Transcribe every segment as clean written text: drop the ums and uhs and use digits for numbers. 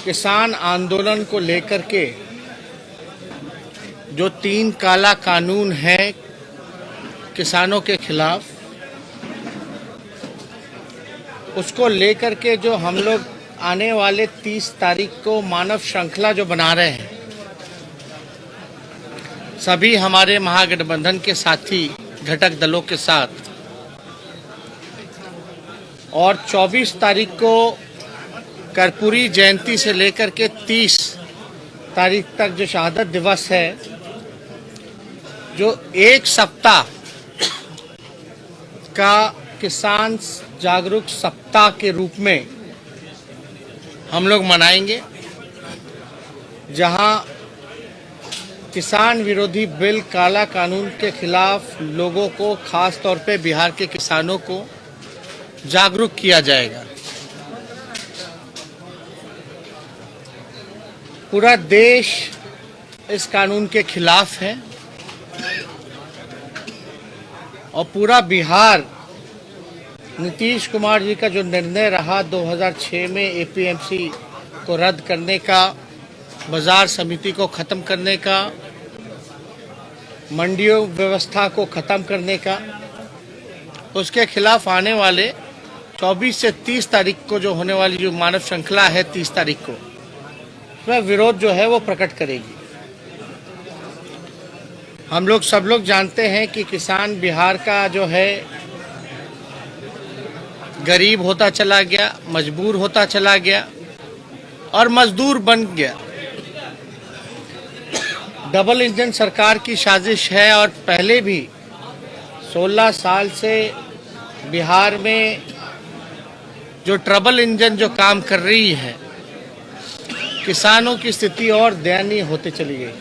किसान आंदोलन को लेकर के जो 3 काला कानून है किसानों के खिलाफ, उसको लेकर के जो हम लोग आने वाले 30 तारीख को मानव श्रृंखला जो बना रहे हैं, सभी हमारे महागठबंधन के साथी घटक दलों के साथ, और 24 तारीख को कर्पूरी जयंती से लेकर के 30 तारीख तक जो शहादत दिवस है, जो एक सप्ताह का किसान जागरूक सप्ताह के रूप में हम लोग मनाएंगे, जहां किसान विरोधी बिल काला कानून के खिलाफ लोगों को, खास तौर पे बिहार के किसानों को जागरूक किया जाएगा। पूरा देश इस कानून के खिलाफ है और पूरा बिहार नीतीश कुमार जी का जो निर्णय रहा 2006 में एपीएमसी को रद्द करने का, बाजार समिति को ख़त्म करने का, मंडियों व्यवस्था को ख़त्म करने का, उसके खिलाफ आने वाले 24 से 30 तारीख को जो होने वाली जो मानव श्रृंखला है 30 तारीख को, उसमें विरोध जो है वो प्रकट करेगी। हम लोग सब लोग जानते हैं कि किसान बिहार का जो है गरीब होता चला गया, मजबूर होता चला गया और मजदूर बन गया। डबल इंजन सरकार की साजिश है और पहले भी 16 साल से बिहार में जो ट्रबल इंजन जो काम कर रही है, किसानों की स्थिति और दयनीय होती चली गई।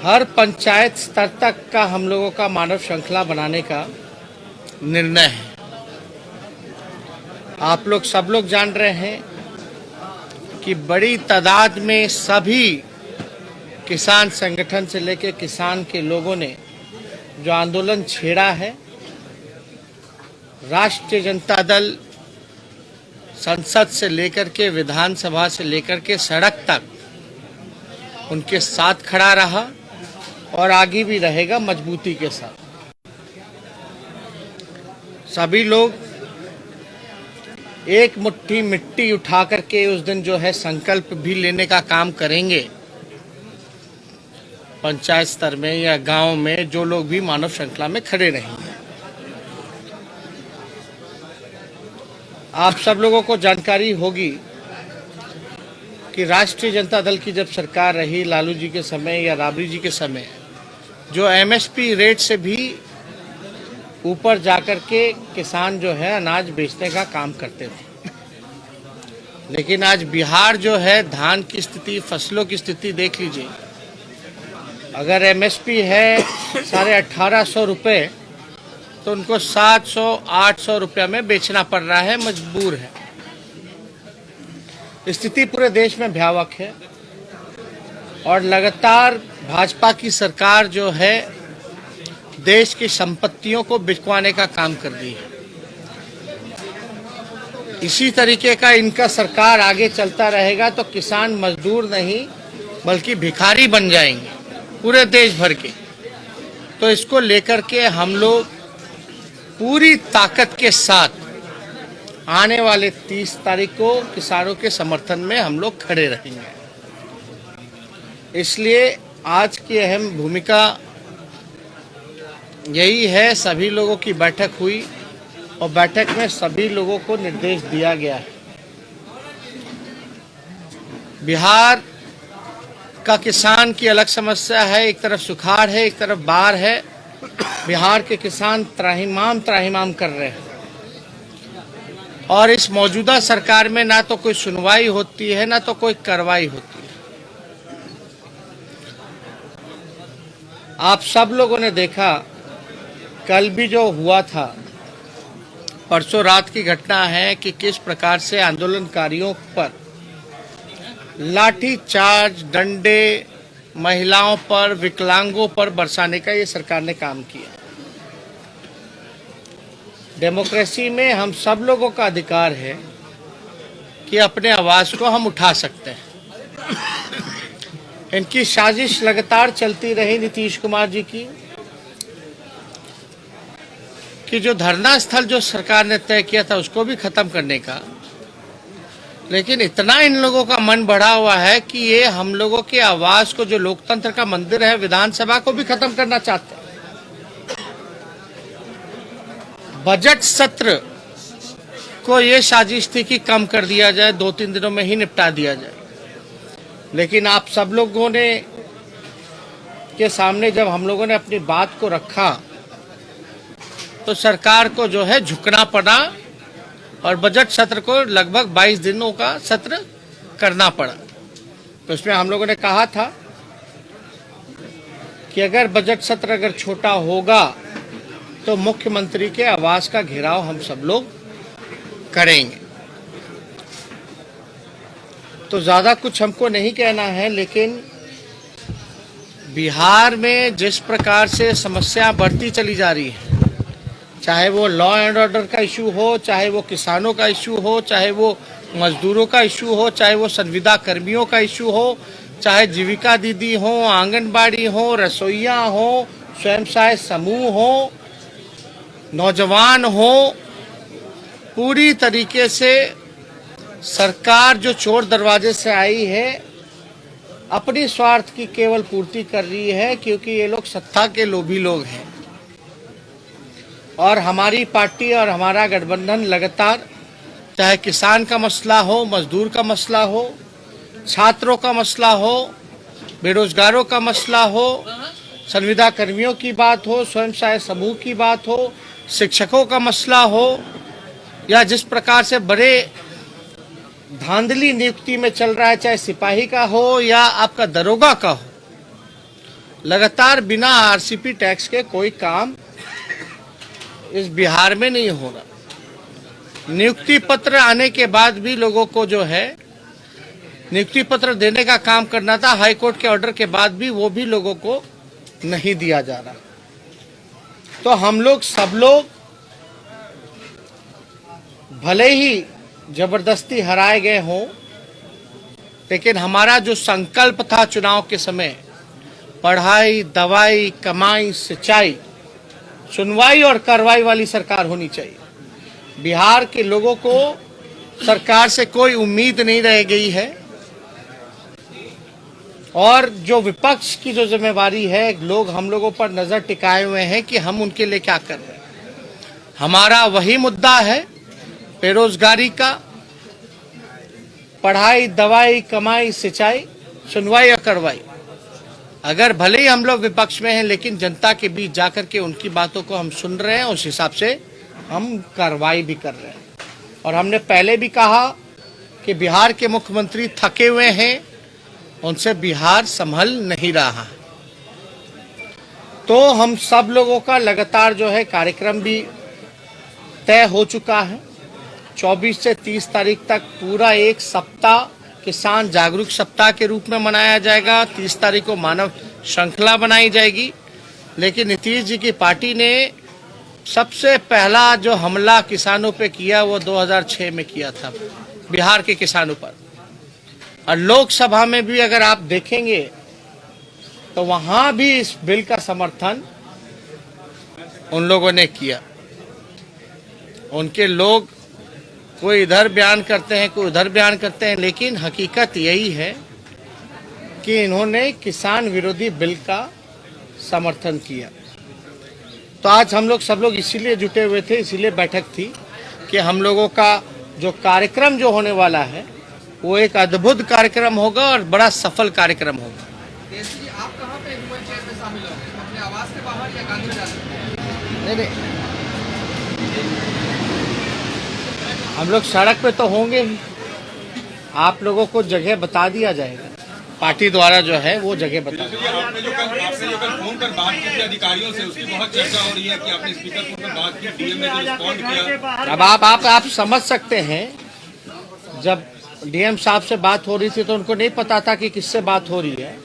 हर पंचायत स्तर तक का हम लोगों का मानव श्रृंखला बनाने का निर्णय है। आप लोग सब लोग जान रहे हैं कि बड़ी तादाद में सभी किसान संगठन से लेकर किसान के लोगों ने जो आंदोलन छेड़ा है, राष्ट्रीय जनता दल संसद से लेकर के विधानसभा से लेकर के सड़क तक उनके साथ खड़ा रहा और आगे भी रहेगा मजबूती के साथ। सभी लोग एक मुट्ठी मिट्टी उठा करके उस दिन जो है संकल्प भी लेने का काम करेंगे। पंचायत स्तर में या गांव में जो लोग भी मानव श्रृंखला में खड़े रहेंगे। आप सब लोगों को जानकारी होगी कि राष्ट्रीय जनता दल की जब सरकार रही लालू जी के समय या राबड़ी जी के समय, जो एमएसपी रेट से भी ऊपर जाकर के किसान जो है अनाज बेचने का काम करते थे। लेकिन आज बिहार जो है, धान की स्थिति, फसलों की स्थिति देख लीजिए। अगर एमएसपी है 1850 रुपये, तो उनको 700-800 रुपये में बेचना पड़ रहा है, मजबूर है। स्थिति पूरे देश में भयावह है और लगातार भाजपा की सरकार जो है देश की संपत्तियों को बिकवाने का काम कर रही है। इसी तरीके का इनका सरकार आगे चलता रहेगा तो किसान मजदूर नहीं बल्कि भिखारी बन जाएंगे पूरे देश भर के। तो इसको लेकर के हम लोग पूरी ताकत के साथ आने वाले 30 तारीख को किसानों के समर्थन में हम लोग खड़े रहेंगे। इसलिए आज की अहम भूमिका यही है। सभी लोगों की बैठक हुई और बैठक में सभी लोगों को निर्देश दिया गया है। बिहार का किसान की अलग समस्या है, एक तरफ सुखाड़ है, एक तरफ बाढ़ है। बिहार के किसान त्राहिमाम कर रहे हैं और इस मौजूदा सरकार में ना तो कोई सुनवाई होती है ना तो कोई कार्रवाई होती है। आप सब लोगों ने देखा कल भी जो हुआ था, परसों रात की घटना है कि किस प्रकार से आंदोलनकारियों पर लाठी चार्ज, डंडे महिलाओं पर, विकलांगों पर बरसाने का ये सरकार ने काम किया। डेमोक्रेसी में हम सब लोगों का अधिकार है कि अपने आवाज को हम उठा सकते हैं। इनकी साजिश लगातार चलती रही नीतीश कुमार जी की कि जो धरना स्थल जो सरकार ने तय किया था उसको भी खत्म करने का, लेकिन इतना इन लोगों का मन बढ़ा हुआ है कि ये हम लोगों की आवाज को, जो लोकतंत्र का मंदिर है विधानसभा को भी खत्म करना चाहते हैं। बजट सत्र को ये साजिश थी कि कम कर दिया जाए, 2-3 दिनों में ही निपटा दिया जाए, लेकिन आप सब लोगों ने के सामने जब हम लोगों ने अपनी बात को रखा तो सरकार को जो है झुकना पड़ा और बजट सत्र को लगभग 22 दिनों का सत्र करना पड़ा। तो इसमें हम लोगों ने कहा था कि अगर बजट सत्र अगर छोटा होगा तो मुख्यमंत्री के आवास का घेराव हम सब लोग करेंगे। तो ज्यादा कुछ हमको नहीं कहना है, लेकिन बिहार में जिस प्रकार से समस्या बढ़ती चली जा रही है, चाहे वो लॉ एंड ऑर्डर का इशू हो, चाहे वो किसानों का इशू हो, चाहे वो मजदूरों का इशू हो, चाहे वो संविदा कर्मियों का इशू हो, चाहे जीविका दीदी हो, आंगनबाड़ी हो, रसोइया हो, स्वयं सहायता समूह हो, नौजवान हो, पूरी तरीके से सरकार जो चोर दरवाजे से आई है अपनी स्वार्थ की केवल पूर्ति कर रही है, क्योंकि ये लोग सत्ता के लोभी लोग हैं। और हमारी पार्टी और हमारा गठबंधन लगातार, चाहे किसान का मसला हो, मजदूर का मसला हो, छात्रों का मसला हो, बेरोजगारों का मसला हो, संविदा कर्मियों की बात हो, स्वयं सहायता समूह की बात हो, शिक्षकों का मसला हो, या जिस प्रकार से बड़े धांधली नियुक्ति में चल रहा है, चाहे सिपाही का हो या आपका दरोगा का हो, लगातार बिना आरसीपी टैक्स के कोई काम इस बिहार में नहीं हो रहा। नियुक्ति पत्र आने के बाद भी लोगों को जो है नियुक्ति पत्र देने का काम करना था, हाई कोर्ट के ऑर्डर के बाद भी वो भी लोगों को नहीं दिया जा रहा। तो हम लोग सब लोग भले ही जबरदस्ती हराए गए हों, लेकिन हमारा जो संकल्प था चुनाव के समय, पढ़ाई, दवाई, कमाई, सिंचाई, सुनवाई और कार्रवाई वाली सरकार होनी चाहिए। बिहार के लोगों को सरकार से कोई उम्मीद नहीं रह गई है, और जो विपक्ष की जो जिम्मेवारी है, लोग हम लोगों पर नजर टिकाए हुए हैं कि हम उनके लिए क्या कर रहे हैं। हमारा वही मुद्दा है, बेरोजगारी का, पढ़ाई, दवाई, कमाई, सिंचाई, सुनवाई और कार्रवाई। अगर भले ही हम लोग विपक्ष में हैं, लेकिन जनता के बीच जाकर के उनकी बातों को हम सुन रहे हैं, उस हिसाब से हम कार्रवाई भी कर रहे हैं। और हमने पहले भी कहा कि बिहार के मुख्यमंत्री थके हुए हैं, उनसे बिहार संभल नहीं रहा। तो हम सब लोगों का लगातार जो है कार्यक्रम भी तय हो चुका है। 24 से 30 तारीख तक पूरा एक सप्ताह किसान जागरूक सप्ताह के रूप में मनाया जाएगा। 30 तारीख को मानव श्रृंखला बनाई जाएगी। लेकिन नीतीश जी की पार्टी ने सबसे पहला जो हमला किसानों पे किया वो 2006 में किया था, बिहार के किसानों पर। और लोकसभा में भी अगर आप देखेंगे तो वहां भी इस बिल का समर्थन उन लोगों ने किया। उनके लोग कोई इधर बयान करते हैं, कोई उधर बयान करते हैं, लेकिन हकीकत यही है कि इन्होंने किसान विरोधी बिल का समर्थन किया। तो आज हम लोग सब लोग इसीलिए जुटे हुए थे, इसीलिए बैठक थी कि हम लोगों का जो कार्यक्रम जो होने वाला है वो एक अद्भुत कार्यक्रम होगा और बड़ा सफल कार्यक्रम होगा। आप कहाँ पे ह्यूमन चेयर में शामिल होंगे? अपने आवास के बाहर या गांधी मैदान? नहीं, हम लोग सड़क पे तो होंगे ही, आप लोगों को जगह बता दिया जाएगा, पार्टी द्वारा जो है वो जगह बता। आपने जो कल फोन पर बात की थी अधिकारियों से, उसकी बहुत चर्चा हो रही है कि आपने स्पीकर फोन पर बात की, डीएम ने रिस्पॉन्ड किया। अब आप समझ सकते हैं, जब डीएम साहब से बात हो रही थी तो उनको नहीं पता था कि किससे बात हो रही है।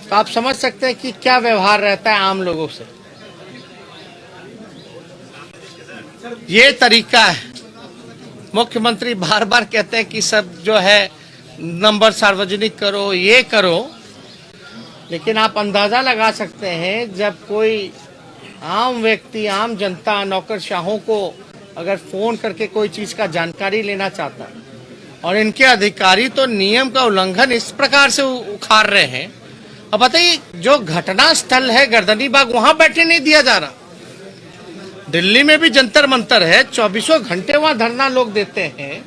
तो आप समझ सकते हैं कि क्या व्यवहार रहता है आम लोगों से। ये तरीका है। मुख्यमंत्री बार बार कहते हैं कि सब जो है नंबर सार्वजनिक करो, ये करो, लेकिन आप अंदाजा लगा सकते हैं जब कोई आम व्यक्ति, आम जनता, नौकरशाहों को अगर फोन करके कोई चीज का जानकारी लेना चाहता है और इनके अधिकारी तो नियम का उल्लंघन इस प्रकार से उखाड़ रहे हैं। अब बताइए, जो घटना स्थल है गर्दनी बाग, वहां बैठे नहीं दिया जा रहा। दिल्ली में भी जंतर मंतर है, 24 घंटे वहां धरना लोग देते हैं,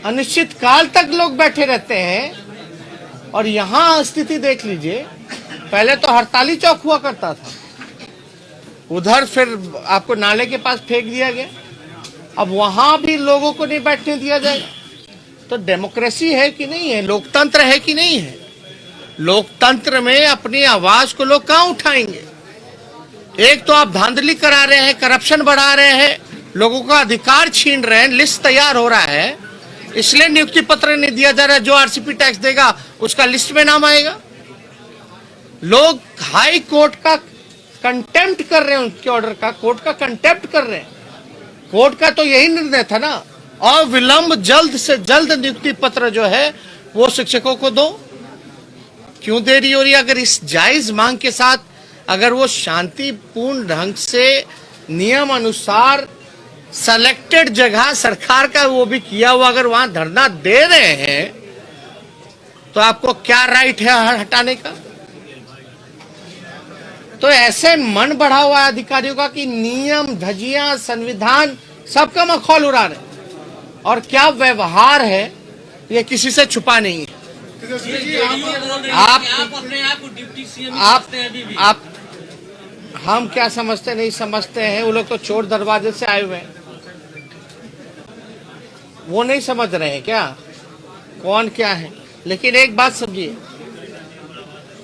अनिश्चित काल तक लोग बैठे रहते हैं। और यहां स्थिति देख लीजिए, पहले तो हड़ताली चौक हुआ करता था, उधर फिर आपको नाले के पास फेंक दिया गया, अब वहां भी लोगों को नहीं बैठने दिया जाएगा। तो डेमोक्रेसी है कि नहीं है, लोकतंत्र है कि नहीं है? लोकतंत्र में अपनी आवाज को लोग कहां उठाएंगे? एक तो आप धांधली करा रहे हैं, करप्शन बढ़ा रहे हैं, लोगों का अधिकार छीन रहे हैं, लिस्ट तैयार हो रहा है, इसलिए नियुक्ति पत्र नहीं दिया जा रहा है। जो आरसीपी टैक्स देगा उसका लिस्ट में नाम आएगा। लोग हाई कोर्ट का कंटेम्प्ट कर रहे हैं, उनके ऑर्डर का, कोर्ट का कंटेम्प्ट कर रहे हैं। कोर्ट का तो यही निर्णय था ना, और विलंब जल्द से जल्द नियुक्ति पत्र जो है वो शिक्षकों को दो। क्यों देरी हो रही है? अगर इस जायज मांग के साथ अगर वो शांतिपूर्ण ढंग से नियम अनुसार सेलेक्टेड जगह सरकार का वो भी किया हुआ अगर वहां धरना दे रहे हैं, तो आपको क्या राइट है हटाने का? तो ऐसे मन बढ़ा हुआ है अधिकारियों का कि नियम, धज्जियां, संविधान सबका मखौल उड़ा रहे, और क्या व्यवहार है ये किसी से छुपा नहीं है। आप अपने आप को डिप्टी सीएम समझते हैं अभी भी। आप हम क्या समझते नहीं समझते हैं, वो लोग तो चोर दरवाजे से आए हुए हैं, वो नहीं समझ रहे हैं क्या कौन क्या है। लेकिन एक बात समझिए,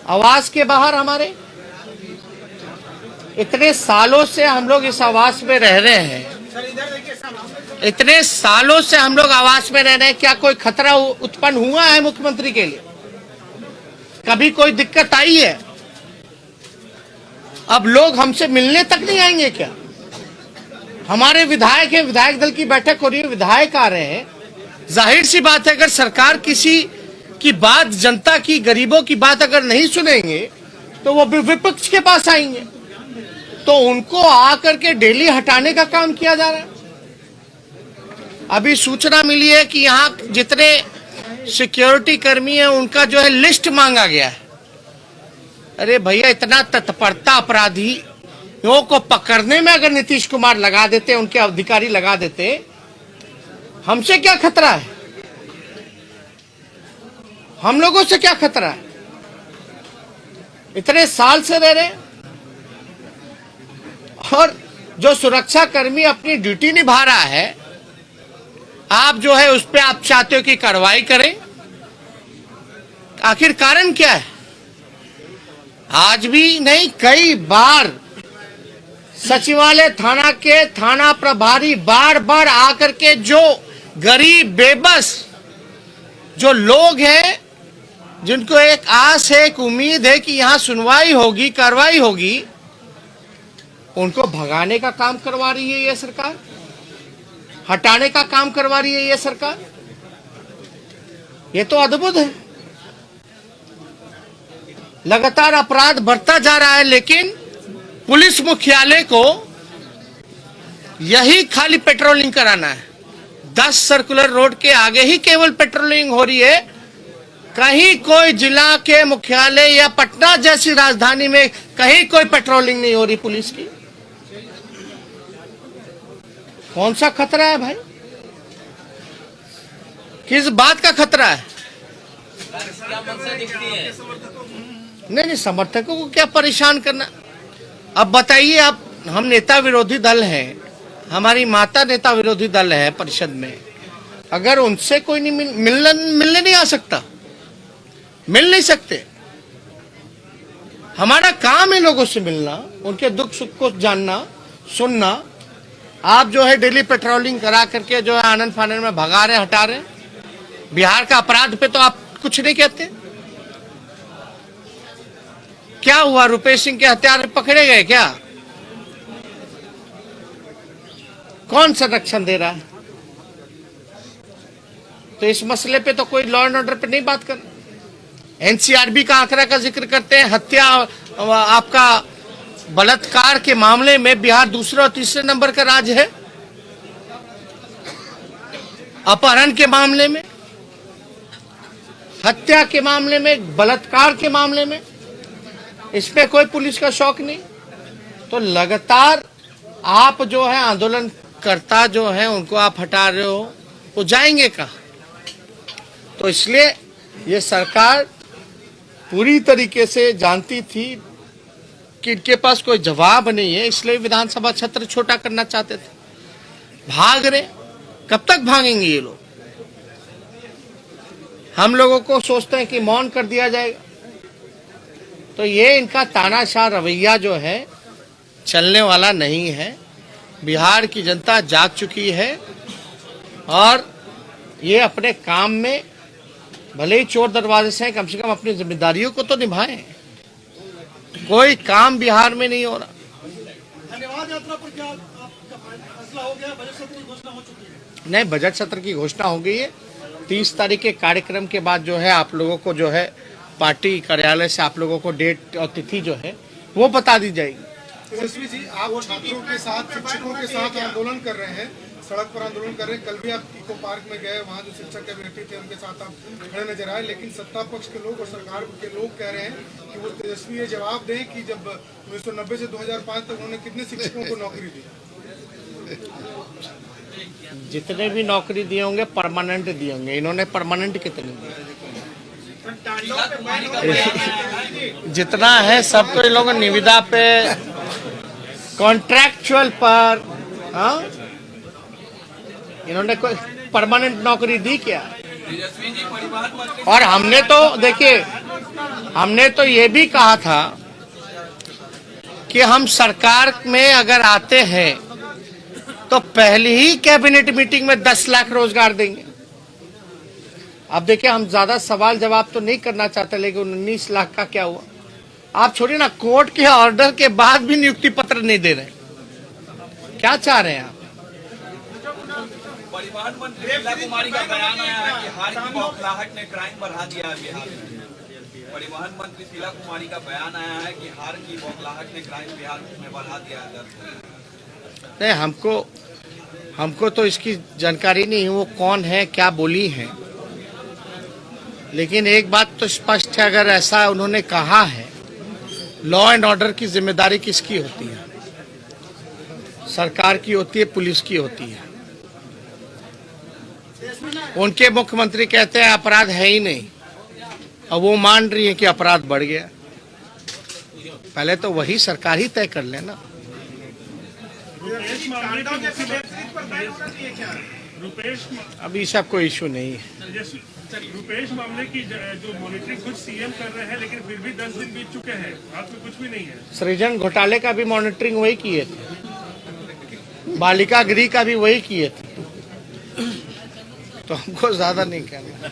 आवास के बाहर हमारे इतने सालों से हम लोग इस आवास में रह रहे हैं, इतने सालों से हम लोग आवास में रह रहे हैं, क्या कोई खतरा उत्पन्न हुआ है मुख्यमंत्री के लिए? कभी कोई दिक्कत आई है? अब लोग हमसे मिलने तक नहीं आएंगे क्या? हमारे विधायक है, विधायक दल की बैठक हो रही है, विधायक आ रहे हैं, जाहिर सी बात है अगर सरकार किसी की बात, जनता की, गरीबों की बात अगर नहीं सुनेंगे तो वो विपक्ष के पास आएंगे, तो उनको आकर के डेली हटाने का काम किया जा रहा है। अभी सूचना मिली है कि यहाँ जितने सिक्योरिटी कर्मी हैं उनका जो है लिस्ट मांगा गया है। अरे भैया, इतना तत्परता अपराधियों को पकड़ने में अगर नीतीश कुमार लगा देते, उनके अधिकारी लगा देते, हमसे क्या खतरा है? हम लोगों से क्या खतरा है? इतने साल से रह रहे हैं, और जो सुरक्षा कर्मी अपनी ड्यूटी निभा रहा है, आप जो है उस पर आप चाहते हो कि कार्रवाई करें। आखिर कारण क्या है? आज भी नहीं, कई बार सचिवालय थाना के थाना प्रभारी बार बार आकर के जो गरीब बेबस जो लोग हैं, जिनको एक आस है, एक उम्मीद है कि यहां सुनवाई होगी, कार्रवाई होगी, उनको भगाने का काम करवा रही है ये सरकार, हटाने का काम करवा रही है ये सरकार। ये तो अद्भुत है। लगातार अपराध बढ़ता जा रहा है, लेकिन पुलिस मुख्यालय को यही खाली पेट्रोलिंग कराना है। 10 सर्कुलर रोड के आगे ही केवल पेट्रोलिंग हो रही है, कहीं कोई जिला के मुख्यालय या पटना जैसी राजधानी में कहीं कोई पेट्रोलिंग नहीं हो रही पुलिस की। कौन सा खतरा है भाई? किस बात का खतरा है? क्या मंशा दिखती है? नहीं, समर्थकों को क्या परेशान करना। अब बताइए आप, हम नेता विरोधी दल हैं, हमारी माता नेता विरोधी दल है परिषद में, अगर उनसे कोई नहीं मिलने नहीं आ सकता, मिल नहीं सकते। हमारा काम है लोगों से मिलना, उनके दुख सुख को जानना, सुनना। आप जो है डेली पेट्रोलिंग करा करके जो है आनंद फानंद में भगा रहे, हटा रहे। बिहार का अपराध पे तो आप कुछ नहीं कहते। क्या हुआ? रुपेश सिंह के हत्यारे पकड़े गए क्या? कौन संरक्षण दे रहा है? तो इस मसले पे तो कोई लॉ एंड ऑर्डर पे नहीं बात कर। एनसीआरबी का आंकड़ा का जिक्र करते हैं, हत्या आपका बलात्कार के मामले में बिहार दूसरे और तीसरे नंबर का राज्य है। अपहरण के मामले में, हत्या के मामले में, बलात्कार के मामले में इसमें कोई पुलिस का शौक नहीं। तो लगातार आप जो है आंदोलनकर्ता जो है उनको आप हटा रहे हो, वो जाएंगे कहाँ? तो इसलिए ये सरकार पूरी तरीके से जानती थी कि इनके पास कोई जवाब नहीं है, इसलिए विधानसभा क्षेत्र छोटा करना चाहते थे। भाग रहे, कब तक भागेंगे ये लोग? हम लोगों को सोचते हैं कि मौन कर दिया जाएगा। तो ये इनका तानाशाह रवैया जो है चलने वाला नहीं है। बिहार की जनता जाग चुकी है और ये अपने काम में भले ही चोर दरवाजे से कम अपनी जिम्मेदारियों को तो निभाएं। कोई काम बिहार में नहीं हो रहा। धन्यवाद यात्रा पर क्या आपका फैसला हो गया? बजट सत्र की घोषणा हो चुकी है? नहीं, बजट सत्र की घोषणा हो गई है। 30 तारीख के कार्यक्रम के बाद जो है आप लोगों को जो है पार्टी कार्यालय से आप लोगों को डेट और तिथि जो है वो बता दी जाएगी। तेजस्वी जी, आप छात्रों के साथ, शिक्षकों के साथ आंदोलन कर रहे हैं, सड़क पर आंदोलन कर रहे हैं। कल भी आप इको पार्क में गए, वहाँ जो शिक्षक अभ्यर्थी थे उनके साथ आप खड़े नजर आए। लेकिन सत्ता पक्ष के लोग और सरकार के लोग कह रहे हैं कि वो तेजस्वी ये जवाब दें कि जब 1990 से 2005 तक उन्होंने कितने शिक्षकों को नौकरी दी? जितने भी नौकरी दिए होंगे परमानेंट दिए होंगे। इन्होंने परमानेंट कितने दिए? जितना है सब तो इन लोगों निविदा पे, कॉन्ट्रैक्चुअल पर, हाँ, इन्होंने कोई परमानेंट नौकरी दी क्या? और हमने तो देखिए, हमने तो ये भी कहा था कि हम सरकार में अगर आते हैं तो पहली ही कैबिनेट मीटिंग में 10 लाख रोजगार देंगे। अब देखिए, हम ज्यादा सवाल जवाब तो नहीं करना चाहते, लेकिन 19 लाख का क्या हुआ? आप छोड़िए ना, कोर्ट के ऑर्डर के बाद भी नियुक्ति पत्र नहीं दे रहे। क्या चाह रहे हैं आप? परिवहन मंत्री शीला कुमारी का बयान आया है कि हार की बौखलाहट ने क्राइम बढ़ा दिया है बिहार में। परिवहन मंत्री शीला कुमारी का बयान आया है कि हार की बौखलाहट ने क्राइम बिहार में बढ़ा दिया है। नहीं, हमको तो इसकी जानकारी नहीं है वो कौन है, क्या बोली है। लेकिन एक बात तो स्पष्ट है, अगर ऐसा उन्होंने कहा है, लॉ एंड ऑर्डर की जिम्मेदारी किसकी होती है? सरकार की होती है, पुलिस की होती है। उनके मुख्यमंत्री कहते हैं अपराध है ही नहीं, और वो मान रही है कि अपराध बढ़ गया। पहले तो वही सरकार ही तय कर लेना। अभी सब कोई इशू नहीं है। रुपेश मामले की जो मॉनिटरिंग कुछ सीएम कर रहे हैं, लेकिन फिर भी 10 दिन बीत चुके हैं, हाथ में कुछ भी नहीं है। सृजन घोटाले का भी मॉनिटरिंग वही किए थे, बालिका गृह का भी वही किए थे। तो हमको ज्यादा नहीं कहना।